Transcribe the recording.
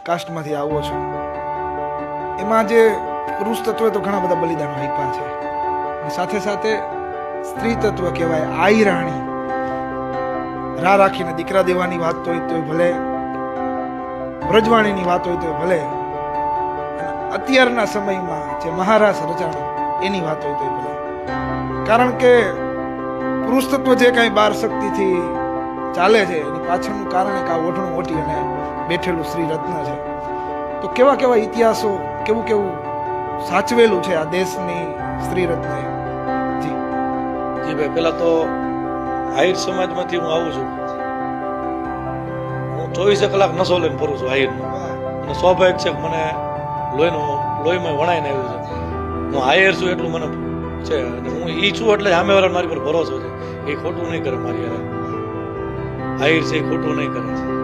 કાસ્ટમાંથી આવો છો, એમાં જે પુરુષ તત્વ તો ઘણા બધા બલિદાન આપ્યા છે, સાથે સાથે સ્ત્રી તત્વ કહેવાય આઈ રાણી, રા રાખીને દીકરા દેવાની વાત હોય તો ભલે, વ્રજવાણીની વાત હોય તો ભલે, અત્યારના સમયમાં જે મહારાસ રચાણો એની વાત હોય તો ભલે, કારણ કે પુરુષ તત્વ જે કાંઈ બાર શક્તિથી ચાલે છે એની પાછળનું કારણ એક આ ઓઢણું ઓટી અને બેઠેલું શ્રી રત્ન છે. તો કેવા કેવા ઇતિહાસો, કેવું કેવું સાચવેલું છે આ દેશની સ્ત્રી રત્ન. જી જી ભાઈ, પેલા તો આહિર સમાજમાંથી હું આવું છું. હું 24 કલાક નશો લઈને ફરું છું આહિરનો, અને સ્વાભાવિક છે કે મને લોહીમાં વણાઈને આવ્યું છે. હું આહિર છું એટલું મને છે, અને હું ઈ છું એટલે સામેવાળાને મારી પર ભરોસો છે. એ ખોટું નહીં કરે, મારી યાર આહિર છે એ ખોટું નહીં કરે.